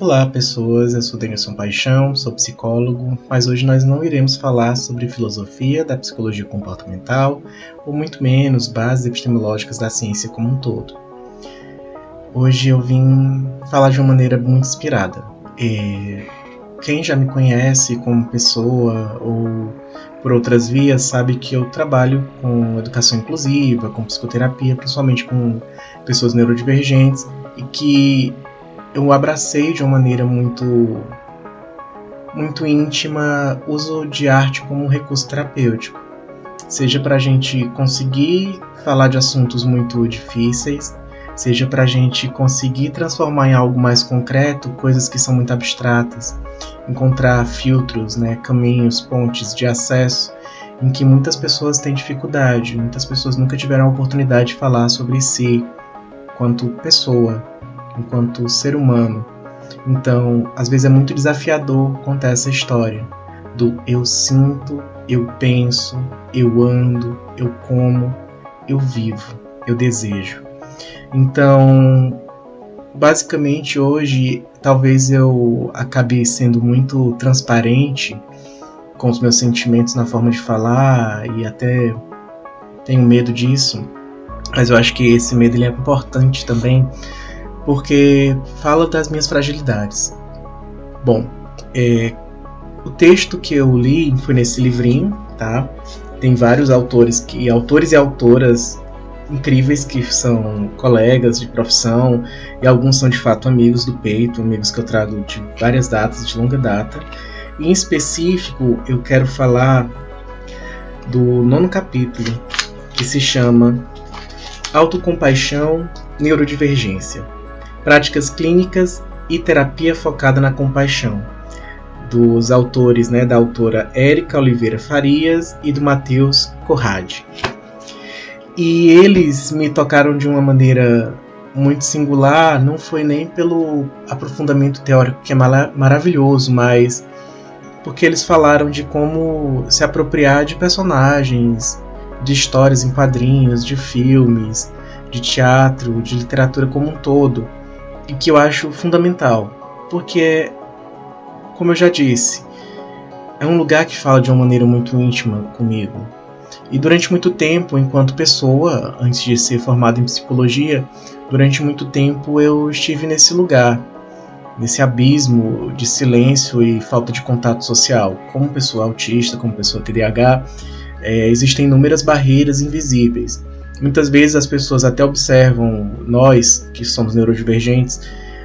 Olá pessoas, eu sou Denilson Paixão, sou psicólogo, mas hoje nós não iremos falar sobre filosofia da psicologia comportamental, ou muito menos bases epistemológicas da ciência como um todo. Hoje eu vim falar de uma maneira muito inspirada. Quem já me conhece como pessoa ou por outras vias sabe que eu trabalho com educação inclusiva, com psicoterapia, principalmente com pessoas neurodivergentes, e que eu abracei de uma maneira muito íntima o uso de arte como um recurso terapêutico. Seja para a gente conseguir falar de assuntos muito difíceis, seja para a gente conseguir transformar em algo mais concreto coisas que são muito abstratas, encontrar filtros, caminhos, pontes de acesso em que muitas pessoas têm dificuldade, muitas pessoas nunca tiveram a oportunidade de falar sobre si, enquanto pessoa, enquanto ser humano. Então, às vezes é muito desafiador contar essa história do eu sinto, eu penso, eu ando, eu como, eu vivo, eu desejo. Então, basicamente hoje, talvez eu acabe sendo muito transparente com os meus sentimentos na forma de falar e até tenho medo disso, mas eu acho que esse medo ele é importante também porque fala das minhas fragilidades. Bom, o texto que eu li foi nesse livrinho, tá? Tem vários autores e autoras incríveis que são colegas de profissão e alguns são de fato amigos do peito, amigos que eu trago de várias datas, de longa data. E, em específico, eu quero falar do 9º capítulo, que se chama Autocompaixão, Neurodivergência. Práticas clínicas e terapia focada na compaixão, dos autores, da autora Érica Oliveira Farias e do Matheus Corradi. E eles me tocaram de uma maneira muito singular, não foi nem pelo aprofundamento teórico, que é maravilhoso, mas porque eles falaram de como se apropriar de personagens, de histórias em quadrinhos, de filmes, de teatro, de literatura como um todo, e que eu acho fundamental, porque, como eu já disse, é um lugar que fala de uma maneira muito íntima comigo. E durante muito tempo, enquanto pessoa, antes de ser formado em psicologia, durante muito tempo eu estive nesse lugar, nesse abismo de silêncio e falta de contato social. Como pessoa autista, como pessoa TDAH, existem inúmeras barreiras invisíveis. Muitas vezes as pessoas até observam nós, que somos neurodivergentes,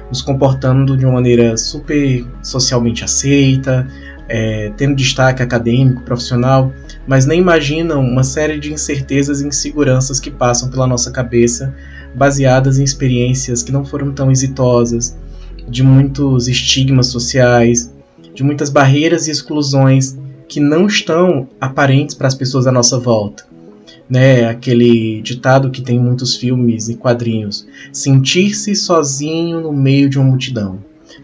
nos comportando de uma maneira super socialmente aceita, tendo destaque acadêmico, profissional, mas nem imaginam uma série de incertezas e inseguranças que passam pela nossa cabeça, baseadas em experiências que não foram tão exitosas, de muitos estigmas sociais, de muitas barreiras e exclusões que não estão aparentes para as pessoas à nossa volta. Aquele ditado que tem em muitos filmes e quadrinhos: sentir-se sozinho no meio de uma multidão.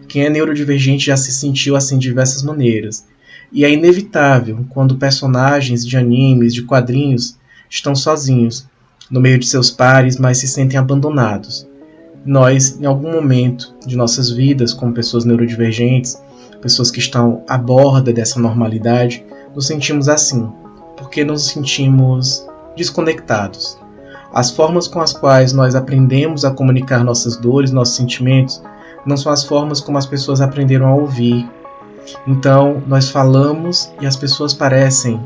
Quem é neurodivergente já se sentiu assim de diversas maneiras. E é inevitável quando personagens de animes, de quadrinhos, estão sozinhos, no meio de seus pares, mas se sentem abandonados. Nós, em algum momento de nossas vidas, como pessoas neurodivergentes, pessoas que estão à borda dessa normalidade, nos sentimos assim, porque nos sentimos desconectados. As formas com as quais nós aprendemos a comunicar nossas dores, nossos sentimentos, não são as formas como as pessoas aprenderam a ouvir. Então, nós falamos e as pessoas parecem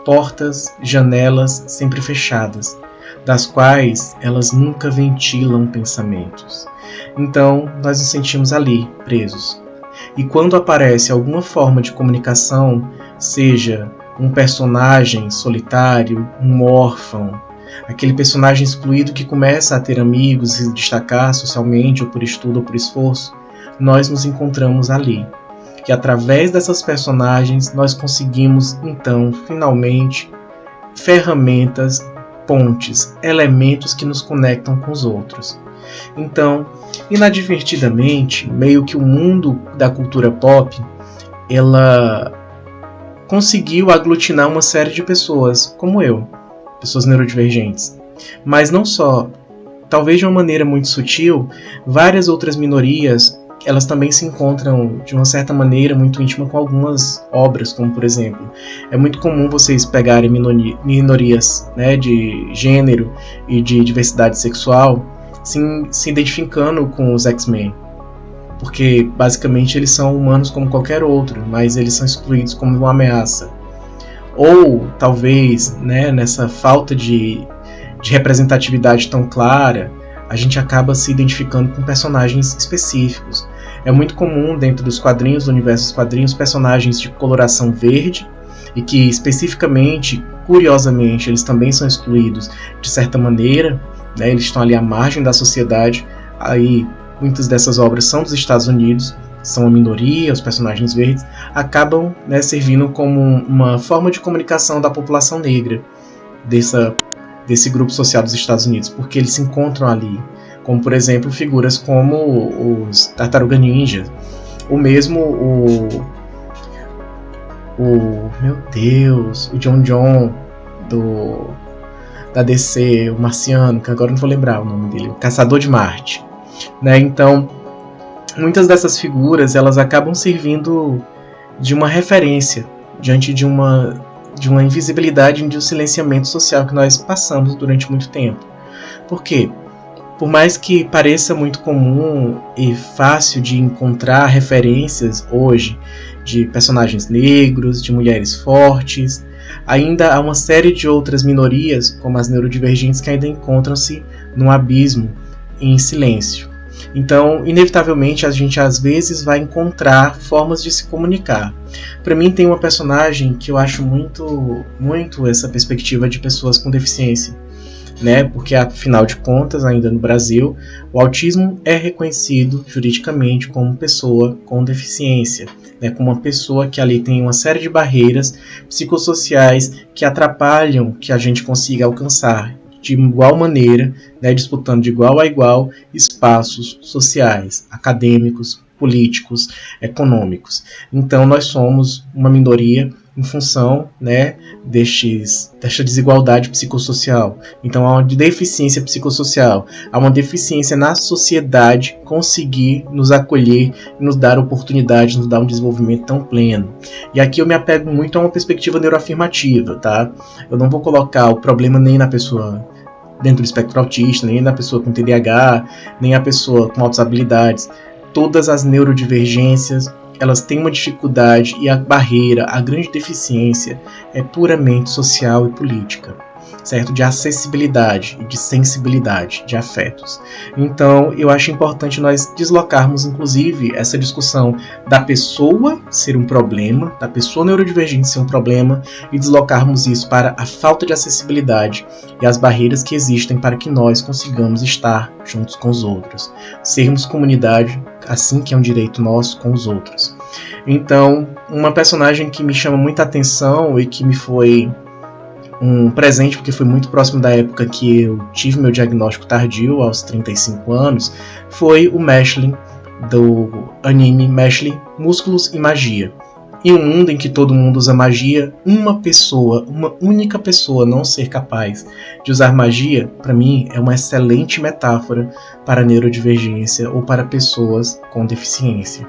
portas, janelas sempre fechadas, das quais elas nunca ventilam pensamentos. Então, nós nos sentimos ali, presos. E quando aparece alguma forma de comunicação, seja um personagem solitário, um órfão, aquele personagem excluído que começa a ter amigos e se destacar socialmente, ou por estudo ou por esforço, nós nos encontramos ali. Que através dessas personagens nós conseguimos, então, finalmente, ferramentas, pontes, elementos que nos conectam com os outros. Então, inadvertidamente, meio que o mundo da cultura pop, ela conseguiu aglutinar uma série de pessoas, como eu, pessoas neurodivergentes, Mas não só, talvez de uma maneira muito sutil, várias outras minorias, elas também se encontram de uma certa maneira muito íntima com algumas obras, como por exemplo, é muito comum vocês pegarem minorias, né, de gênero e de diversidade sexual se identificando com os X-Men, porque basicamente eles são humanos como qualquer outro, mas eles são excluídos como uma ameaça. Ou talvez, né, nessa falta de representatividade tão clara, a gente acaba se identificando com personagens específicos. É muito comum dentro dos quadrinhos, do universo dos quadrinhos, personagens de coloração verde, e que especificamente, curiosamente, eles também são excluídos de certa maneira, né? Eles estão ali à margem da sociedade. Aí muitas dessas obras são dos Estados Unidos, são a minoria, os personagens verdes, acabam, né, servindo como uma forma de comunicação da população negra desse grupo social dos Estados Unidos, porque eles se encontram ali, como por exemplo figuras como os Tartaruga Ninja, ou mesmo meu Deus, o John da DC, o Marciano, que agora não vou lembrar o nome dele, o Caçador de Marte, né? Então, muitas dessas figuras, elas acabam servindo de uma referência diante de uma invisibilidade e de um silenciamento social que nós passamos durante muito tempo. Por quê? Por mais que pareça muito comum e fácil de encontrar referências hoje de personagens negros, de mulheres fortes, ainda há uma série de outras minorias, como as neurodivergentes, que ainda encontram-se num abismo em silêncio. Então, inevitavelmente, a gente às vezes vai encontrar formas de se comunicar. Para mim, tem uma personagem que eu acho muito essa perspectiva de pessoas com deficiência, né? Porque, afinal de contas, ainda no Brasil, o autismo é reconhecido juridicamente como pessoa com deficiência, né? Como uma pessoa que ali tem uma série de barreiras psicossociais que atrapalham que a gente consiga alcançar de igual maneira, né, disputando de igual a igual espaços sociais, acadêmicos, políticos, econômicos. Então nós somos uma minoria em função, né, desta desigualdade psicossocial. Então há uma deficiência psicossocial, há uma deficiência na sociedade conseguir nos acolher, nos dar oportunidade, nos dar um desenvolvimento tão pleno. E aqui eu me apego muito a uma perspectiva neuroafirmativa, tá? Eu não vou colocar o problema nem na pessoa dentro do espectro autista, nem na pessoa com TDAH, nem a pessoa com altas habilidades. Todas as neurodivergências, elas têm uma dificuldade, e a barreira, a grande deficiência é puramente social e política, certo? De acessibilidade e de sensibilidade, de afetos. Então, eu acho importante nós deslocarmos, inclusive, essa discussão da pessoa ser um problema, da pessoa neurodivergente ser um problema, e deslocarmos isso para a falta de acessibilidade e as barreiras que existem para que nós consigamos estar juntos com os outros. Sermos comunidade, assim que é um direito nosso, com os outros. Então, uma personagem que me chama muita atenção e que me foi um presente, porque foi muito próximo da época que eu tive meu diagnóstico tardio, aos 35 anos, foi o Mashley, do anime Mashley, Músculos e Magia. Em um mundo em que todo mundo usa magia, uma única pessoa não ser capaz de usar magia, para mim, é uma excelente metáfora para a neurodivergência ou para pessoas com deficiência.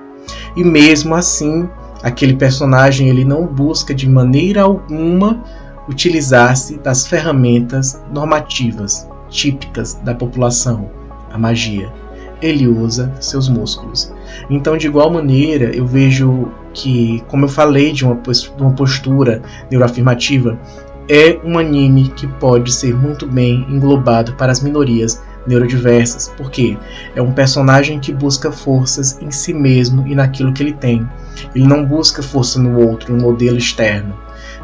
E mesmo assim, aquele personagem ele não busca de maneira alguma utilizar-se das ferramentas normativas típicas da população, a magia. Ele usa seus músculos. Então, de igual maneira, eu vejo que, como eu falei de uma postura neuroafirmativa, é um anime que pode ser muito bem englobado para as minorias neurodiversas, porque é um personagem que busca forças em si mesmo e naquilo que ele tem. Ele não busca força no outro, no modelo externo.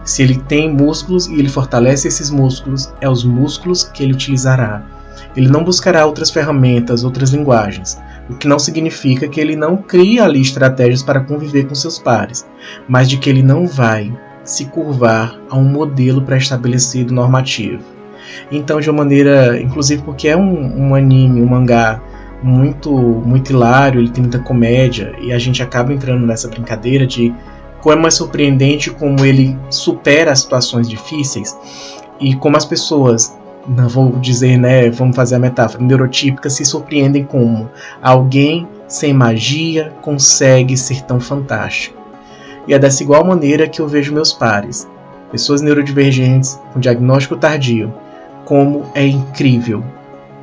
Se ele tem músculos e ele fortalece esses músculos, é os músculos que ele utilizará. Ele não buscará outras ferramentas, outras linguagens, o que não significa que ele não cria ali estratégias para conviver com seus pares, mas de que ele não vai se curvar a um modelo pré-estabelecido normativo. Então, de uma maneira, inclusive porque é um anime, um mangá muito hilário, ele tem muita comédia, e a gente acaba entrando nessa brincadeira de como é surpreendente como ele supera as situações difíceis e como as pessoas não vou dizer, né, vamos fazer a metáfora, neurotípicas se surpreendem como alguém sem magia consegue ser tão fantástico. E é dessa igual maneira que eu vejo meus pares, pessoas neurodivergentes com diagnóstico tardio, como é incrível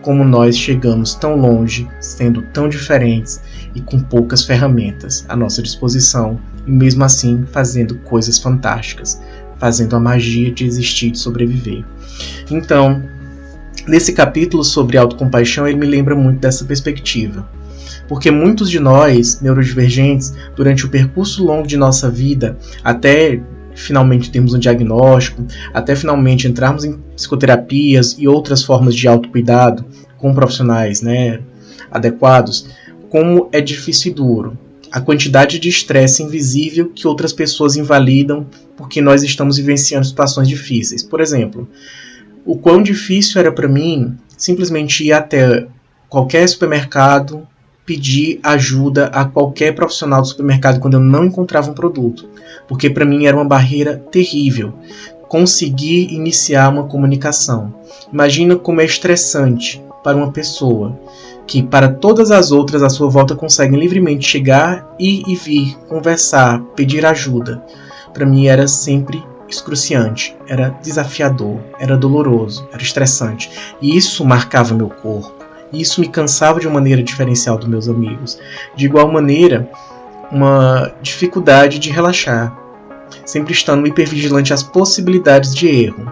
como nós chegamos tão longe, sendo tão diferentes e com poucas ferramentas à nossa disposição, e mesmo assim fazendo coisas fantásticas, fazendo a magia de existir e de sobreviver. Então, nesse capítulo sobre autocompaixão, ele me lembra muito dessa perspectiva. Porque muitos de nós, neurodivergentes, durante o percurso longo de nossa vida, até finalmente termos um diagnóstico, até finalmente entrarmos em psicoterapias e outras formas de autocuidado com profissionais, né, adequados, como é difícil e duro. A quantidade de estresse invisível que outras pessoas invalidam porque nós estamos vivenciando situações difíceis. Por exemplo, o quão difícil era para mim simplesmente ir até qualquer supermercado, pedir ajuda a qualquer profissional do supermercado quando eu não encontrava um produto, porque para mim era uma barreira terrível conseguir iniciar uma comunicação. Imagina como é estressante para uma pessoa que para todas as outras à sua volta conseguem livremente chegar, ir e vir, conversar, pedir ajuda. Para mim era sempre excruciante, era desafiador, era doloroso, era estressante. E isso marcava meu corpo. E isso me cansava de uma maneira diferencial dos meus amigos. De igual maneira, uma dificuldade de relaxar, sempre estando hipervigilante às possibilidades de erro.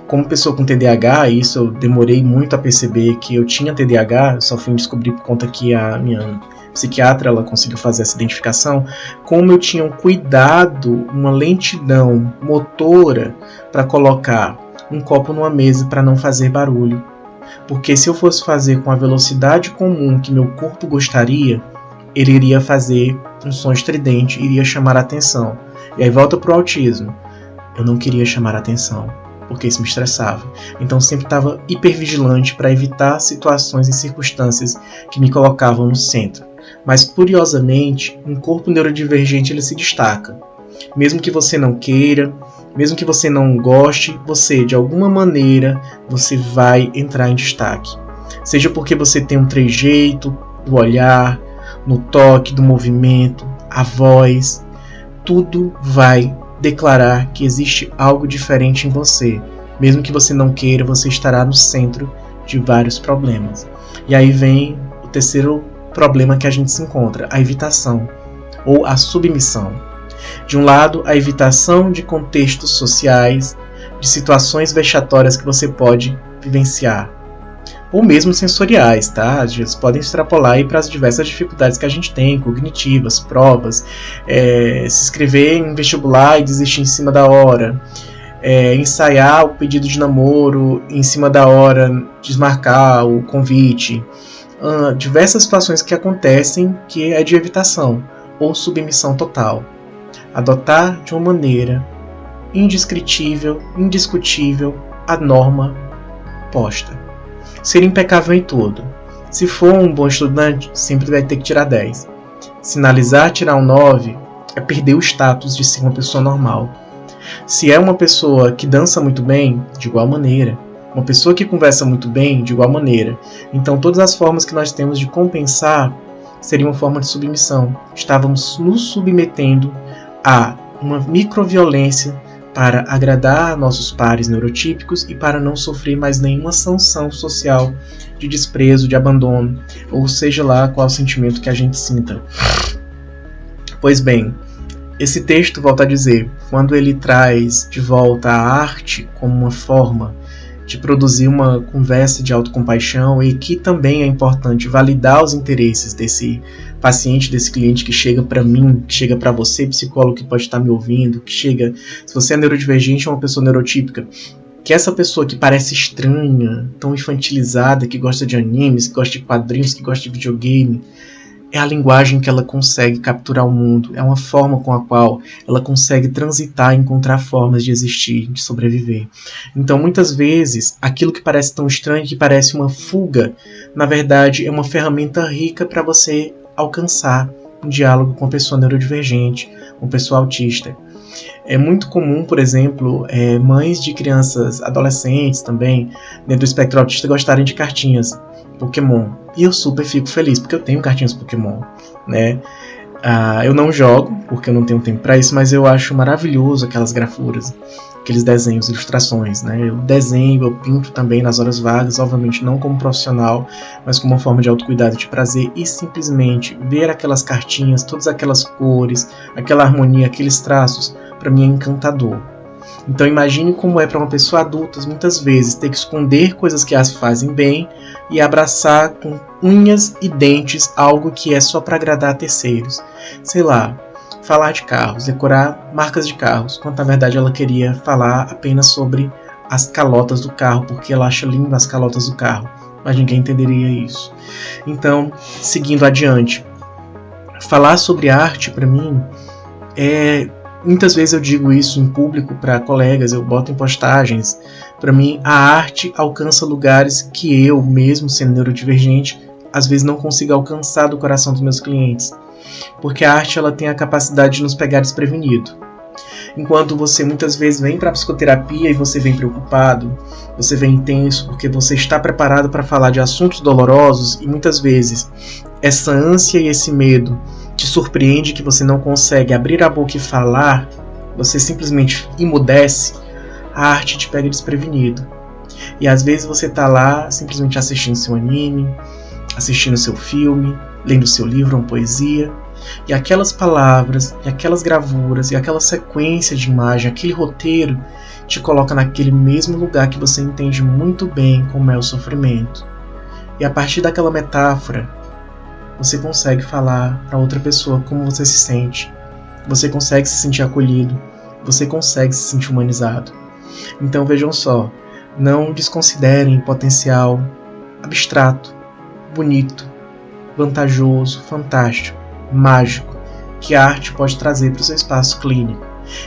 Como pessoa com TDAH, isso eu demorei muito a perceber que eu tinha TDAH, eu só fui descobrir por conta que a minha psiquiatra ela conseguiu fazer essa identificação, como eu tinha um cuidado, uma lentidão motora para colocar um copo numa mesa para não fazer barulho. Porque se eu fosse fazer com a velocidade comum que meu corpo gostaria, ele iria fazer um som estridente, iria chamar a atenção. E aí volta pro autismo. Eu não queria chamar a atenção, porque isso me estressava. Então sempre estava hipervigilante para evitar situações e circunstâncias que me colocavam no centro. Mas curiosamente, um corpo neurodivergente ele se destaca. Mesmo que você não queira, mesmo que você não goste, você, de alguma maneira, você vai entrar em destaque. Seja porque você tem um trejeito, do olhar, no toque, do movimento, a voz, tudo vai declarar que existe algo diferente em você. Mesmo que você não queira, você estará no centro de vários problemas. E aí vem o terceiro problema que a gente se encontra, a evitação ou a submissão. De um lado, a evitação de contextos sociais, de situações vexatórias que você pode vivenciar, ou mesmo sensoriais, tá? Eles podem extrapolar aí para as diversas dificuldades que a gente tem, cognitivas, provas, se inscrever em vestibular e desistir em cima da hora, ensaiar o pedido de namoro em cima da hora, desmarcar o convite, diversas situações que acontecem que é de evitação ou submissão total. Adotar de uma maneira indescritível, indiscutível, a norma posta. Ser impecável em tudo. Se for um bom estudante, sempre vai ter que tirar 10. Sinalizar tirar um 9 é perder o status de ser uma pessoa normal. Se é uma pessoa que dança muito bem, de igual maneira. Uma pessoa que conversa muito bem, de igual maneira. Então todas as formas que nós temos de compensar seriam uma forma de submissão. Estávamos nos submetendo a uma microviolência para agradar nossos pares neurotípicos e para não sofrer mais nenhuma sanção social de desprezo, de abandono, ou seja lá qual sentimento que a gente sinta. Pois bem, esse texto, volta a dizer, quando ele traz de volta a arte como uma forma de produzir uma conversa de autocompaixão e que também é importante validar os interesses desse paciente, desse cliente que chega para mim, que chega para você, psicólogo que pode estar me ouvindo, que chega, se você é neurodivergente ou uma pessoa neurotípica, que essa pessoa que parece estranha, tão infantilizada, que gosta de animes, que gosta de quadrinhos, que gosta de videogame, é a linguagem que ela consegue capturar o mundo, é uma forma com a qual ela consegue transitar e encontrar formas de existir, de sobreviver. Então, muitas vezes, aquilo que parece tão estranho, que parece uma fuga, na verdade é uma ferramenta rica para você alcançar um diálogo com uma pessoa neurodivergente, uma pessoa autista. É muito comum, por exemplo, mães de crianças, adolescentes também, dentro do espectro autista, gostarem de cartinhas Pokémon. E eu super fico feliz, porque eu tenho cartinhas Pokémon, né? Eu não jogo, porque eu não tenho tempo para isso, mas eu acho maravilhoso aquelas grafuras, aqueles desenhos, ilustrações, né? Eu desenho, eu pinto também nas horas vagas, obviamente não como profissional, mas como uma forma de autocuidado e de prazer, e simplesmente ver aquelas cartinhas, todas aquelas cores, aquela harmonia, aqueles traços, para mim é encantador. Então imagine como é para uma pessoa adulta, muitas vezes, ter que esconder coisas que as fazem bem e abraçar com unhas e dentes algo que é só para agradar a terceiros. Sei lá, falar de carros, decorar marcas de carros, quando na verdade ela queria falar apenas sobre as calotas do carro, porque ela acha lindo as calotas do carro, mas ninguém entenderia isso. Então, seguindo adiante, falar sobre arte para mim muitas vezes eu digo isso em público para colegas, eu boto em postagens. Para mim, a arte alcança lugares que eu, mesmo sendo neurodivergente, às vezes não consigo alcançar do coração dos meus clientes. Porque a arte ela tem a capacidade de nos pegar desprevenido. Enquanto você muitas vezes vem para a psicoterapia e você vem preocupado, você vem intenso porque você está preparado para falar de assuntos dolorosos e muitas vezes essa ânsia e esse medo te surpreende que você não consegue abrir a boca e falar, você simplesmente emudece, a arte te pega desprevenido. E às vezes você está lá simplesmente assistindo seu anime, assistindo seu filme, lendo seu livro, uma poesia, e aquelas palavras, e aquelas gravuras, e aquela sequência de imagem, aquele roteiro, te coloca naquele mesmo lugar que você entende muito bem como é o sofrimento. E a partir daquela metáfora, você consegue falar para outra pessoa como você se sente. Você consegue se sentir acolhido. Você consegue se sentir humanizado. Então vejam só, não desconsiderem o potencial abstrato, bonito, vantajoso, fantástico, mágico, que a arte pode trazer para o seu espaço clínico.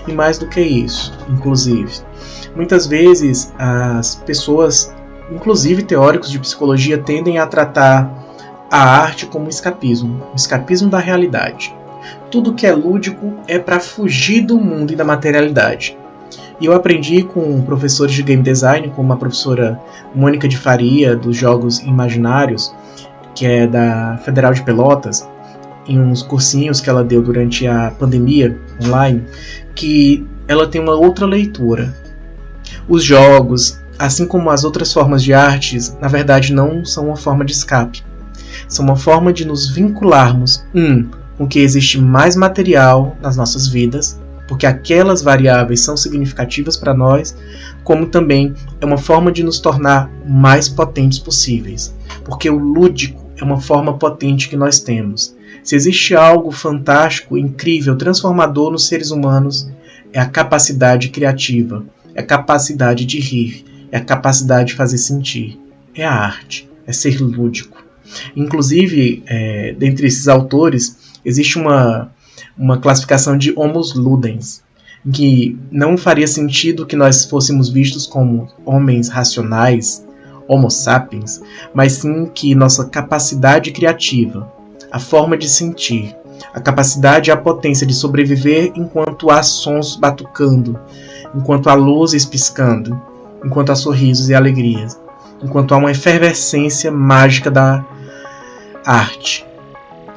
E mais do que isso, inclusive, muitas vezes as pessoas, inclusive teóricos de psicologia, tendem a tratar a arte como um escapismo da realidade. Tudo que é lúdico é para fugir do mundo e da materialidade. E eu aprendi com professores de game design, como a professora Mônica de Faria, dos Jogos Imaginários, que é da Federal de Pelotas, em uns cursinhos que ela deu durante a pandemia online, que ela tem uma outra leitura. Os jogos, assim como as outras formas de artes, na verdade não são uma forma de escape. São uma forma de nos vincularmos, com que existe mais material nas nossas vidas, porque aquelas variáveis são significativas para nós, como também é uma forma de nos tornar mais potentes possíveis, porque o lúdico é uma forma potente que nós temos. Se existe algo fantástico, incrível, transformador nos seres humanos, é a capacidade criativa, é a capacidade de rir, é a capacidade de fazer sentir, é a arte, é ser lúdico. Inclusive, dentre esses autores, existe uma classificação de homos ludens, em que não faria sentido que nós fôssemos vistos como homens racionais, homo sapiens, mas sim que nossa capacidade criativa, a forma de sentir, a capacidade e a potência de sobreviver enquanto há sons batucando, enquanto há luzes piscando, enquanto há sorrisos e alegrias, enquanto há uma efervescência mágica da arte.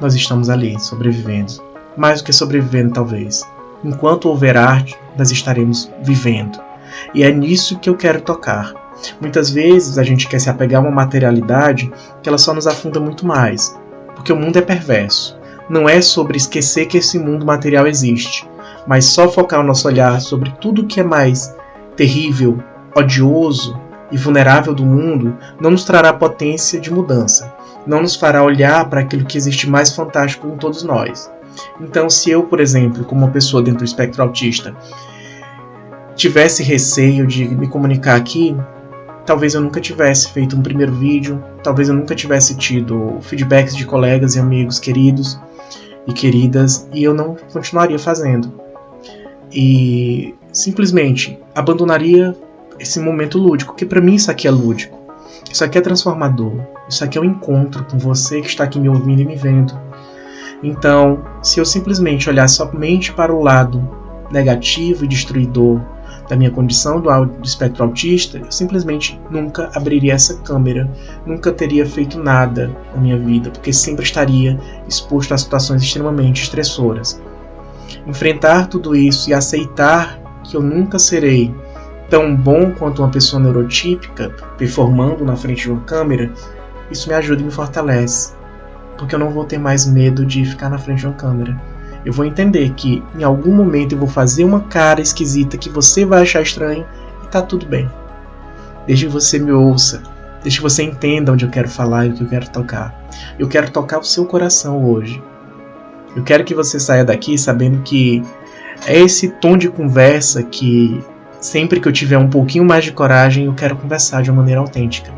Nós estamos ali, sobrevivendo. Mais do que sobrevivendo, talvez. Enquanto houver arte, nós estaremos vivendo. E é nisso que eu quero tocar. Muitas vezes a gente quer se apegar a uma materialidade que ela só nos afunda muito mais. Porque o mundo é perverso. Não é sobre esquecer que esse mundo material existe, mas só focar o nosso olhar sobre tudo que é mais terrível, odioso e vulnerável do mundo não nos trará potência de mudança. Não nos fará olhar para aquilo que existe mais fantástico em todos nós. Então, se eu, por exemplo, como uma pessoa dentro do espectro autista, tivesse receio de me comunicar aqui, talvez eu nunca tivesse feito um primeiro vídeo, talvez eu nunca tivesse tido feedbacks de colegas e amigos queridos e queridas, e eu não continuaria fazendo. E simplesmente abandonaria esse momento lúdico, que para mim isso aqui é lúdico. Isso aqui é transformador. Isso aqui é um encontro com você que está aqui me ouvindo e me vendo. Então, se eu simplesmente olhar somente para o lado negativo e destruidor da minha condição do espectro autista, eu simplesmente nunca abriria essa câmera, nunca teria feito nada na minha vida, porque sempre estaria exposto a situações extremamente estressoras. Enfrentar tudo isso e aceitar que eu nunca serei tão bom quanto uma pessoa neurotípica, performando na frente de uma câmera, isso me ajuda e me fortalece, porque eu não vou ter mais medo de ficar na frente de uma câmera. Eu vou entender que em algum momento eu vou fazer uma cara esquisita que você vai achar estranho e tá tudo bem. Desde que você me ouça, desde que você entenda onde eu quero falar e o que eu quero tocar. Eu quero tocar o seu coração hoje. Eu quero que você saia daqui sabendo que é esse tom de conversa que sempre que eu tiver um pouquinho mais de coragem eu quero conversar de uma maneira autêntica.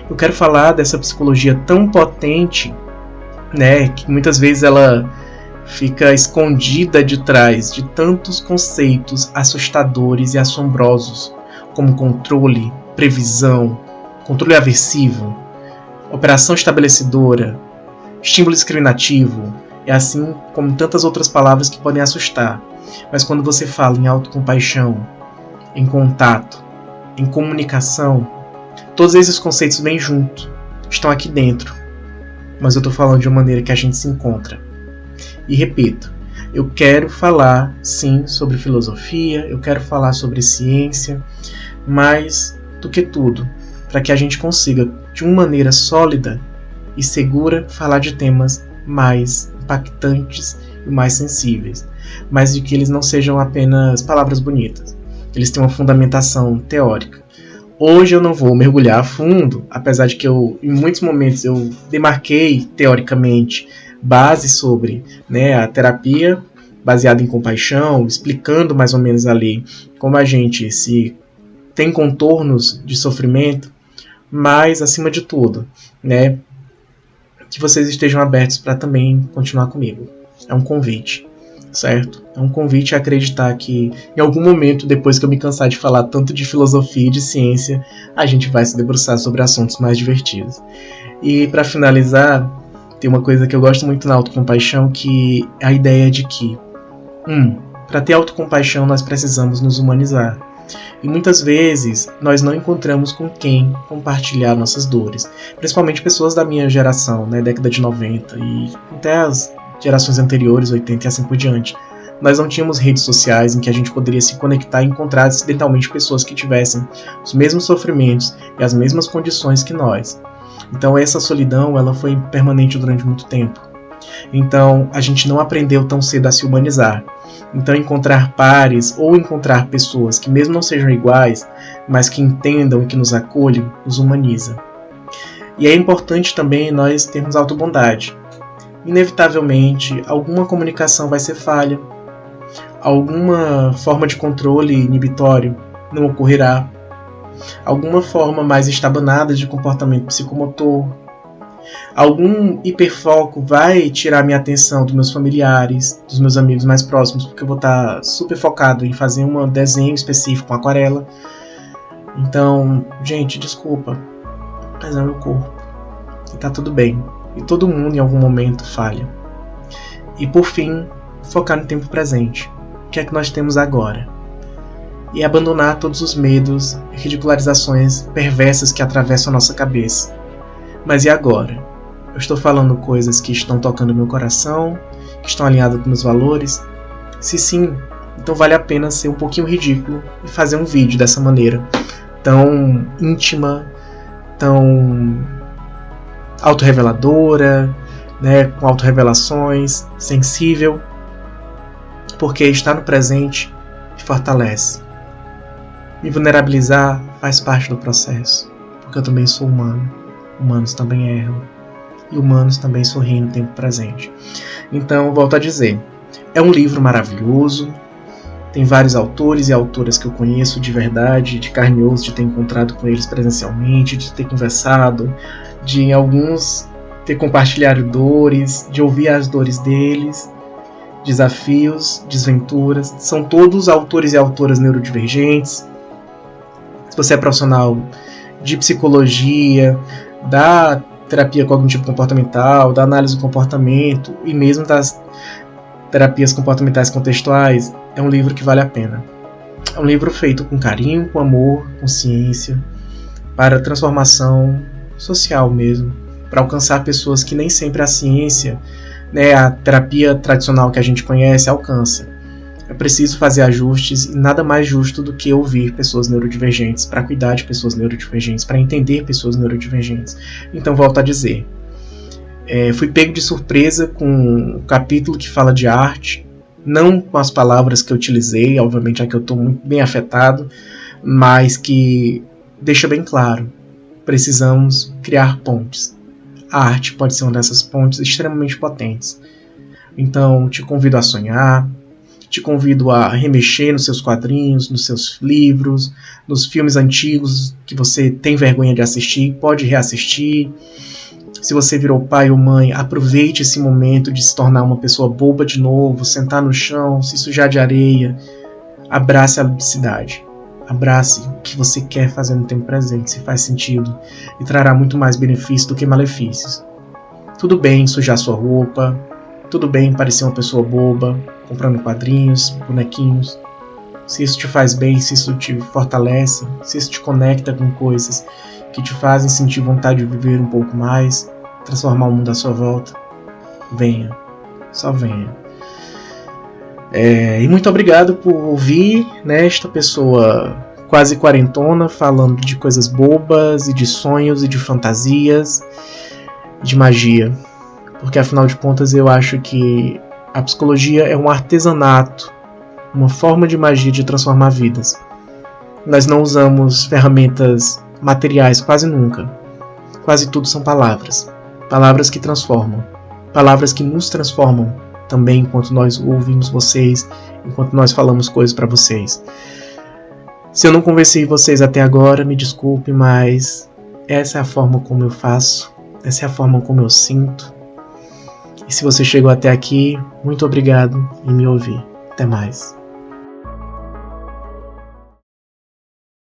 Eu quero falar dessa psicologia tão potente, né, que muitas vezes ela fica escondida de trás de tantos conceitos assustadores e assombrosos, como controle, previsão, controle aversivo, operação estabelecedora, estímulo discriminativo, e assim como tantas outras palavras que podem assustar. Mas quando você fala em autocompaixão, em contato, em comunicação, todos esses conceitos vêm junto, estão aqui dentro, mas eu estou falando de uma maneira que a gente se encontra. E repito, eu quero falar sim sobre filosofia, eu quero falar sobre ciência, mais do que tudo, para que a gente consiga, de uma maneira sólida e segura, falar de temas mais impactantes e mais sensíveis, mas de que eles não sejam apenas palavras bonitas, eles têm uma fundamentação teórica. Hoje eu não vou mergulhar a fundo, apesar de que em muitos momentos eu demarquei teoricamente base sobre, né, a terapia baseada em compaixão, explicando mais ou menos ali como a gente se tem contornos de sofrimento, mas acima de tudo, né, que vocês estejam abertos para também continuar comigo. É um convite, certo? É um convite a acreditar que em algum momento, depois que eu me cansar de falar tanto de filosofia e de ciência, a gente vai se debruçar sobre assuntos mais divertidos. E para finalizar, tem uma coisa que eu gosto muito na autocompaixão, que é a ideia de que, para ter autocompaixão nós precisamos nos humanizar. E muitas vezes nós não encontramos com quem compartilhar nossas dores. Principalmente pessoas da minha geração, né, década de 90 e até as gerações anteriores, 80 e assim por diante. Nós não tínhamos redes sociais em que a gente poderia se conectar e encontrar acidentalmente pessoas que tivessem os mesmos sofrimentos e as mesmas condições que nós. Então essa solidão ela foi permanente durante muito tempo. Então a gente não aprendeu tão cedo a se humanizar. Então encontrar pares ou encontrar pessoas que mesmo não sejam iguais, mas que entendam e que nos acolham, nos humaniza. E é importante também nós termos autobondade. Inevitavelmente, alguma comunicação vai ser falha, alguma forma de controle inibitório não ocorrerá, alguma forma mais estabanada de comportamento psicomotor, algum hiperfoco vai tirar minha atenção dos meus familiares, dos meus amigos mais próximos, porque eu vou estar super focado em fazer um desenho específico com aquarela. Então, gente, desculpa, mas é meu corpo e tá tudo bem. E todo mundo em algum momento falha. E por fim, focar no tempo presente. O que é que nós temos agora? E abandonar todos os medos e ridicularizações perversas que atravessam a nossa cabeça. Mas e agora? Eu estou falando coisas que estão tocando meu coração, que estão alinhadas com meus valores? Se sim, então vale a pena ser um pouquinho ridículo e fazer um vídeo dessa maneira tão íntima, tão autorreveladora, né, com autorrevelações, sensível, porque estar no presente me fortalece. Me vulnerabilizar faz parte do processo, porque eu também sou humano. Humanos também erram, e humanos também sorriem no tempo presente. Então, volto a dizer, é um livro maravilhoso, tem vários autores e autoras que eu conheço de verdade, de carne e osso, de ter encontrado com eles presencialmente, de ter conversado, de alguns ter compartilhado dores, de ouvir as dores deles, desafios, desventuras. São todos autores e autoras neurodivergentes. Se você é profissional de psicologia, da terapia cognitivo-comportamental, da análise do comportamento e mesmo das Terapias Comportamentais Contextuais é um livro que vale a pena. É um livro feito com carinho, com amor, com ciência, para transformação social mesmo, para alcançar pessoas que nem sempre a ciência, né, a terapia tradicional que a gente conhece, alcança. É preciso fazer ajustes e nada mais justo do que ouvir pessoas neurodivergentes, para cuidar de pessoas neurodivergentes, para entender pessoas neurodivergentes. Então, volto a dizer, fui pego de surpresa com o capítulo que fala de arte, não com as palavras que eu utilizei, obviamente aqui eu estou muito bem afetado, mas que deixa bem claro, precisamos criar pontes. A arte pode ser uma dessas pontes extremamente potentes. Então, te convido a sonhar, te convido a remexer nos seus quadrinhos, nos seus livros, nos filmes antigos que você tem vergonha de assistir, pode reassistir. Se você virou pai ou mãe, aproveite esse momento de se tornar uma pessoa boba de novo, sentar no chão, se sujar de areia. Abrace a ludicidade. Abrace o que você quer fazer no tempo presente, se faz sentido, e trará muito mais benefícios do que malefícios. Tudo bem sujar sua roupa, tudo bem parecer uma pessoa boba, comprando quadrinhos, bonequinhos. Se isso te faz bem, se isso te fortalece, se isso te conecta com coisas que te fazem sentir vontade de viver um pouco mais, transformar o mundo à sua volta, venha, só venha. E muito obrigado por ouvir, né, esta pessoa quase quarentona falando de coisas bobas e de sonhos e de fantasias, de magia. Porque afinal de contas eu acho que a psicologia é um artesanato, uma forma de magia de transformar vidas. Nós não usamos ferramentas materiais quase nunca. Quase tudo são palavras. Palavras que transformam. Palavras que nos transformam também enquanto nós ouvimos vocês, enquanto nós falamos coisas para vocês. Se eu não convenci vocês até agora, me desculpe, mas essa é a forma como eu faço, essa é a forma como eu sinto. E se você chegou até aqui, muito obrigado em me ouvir. Até mais.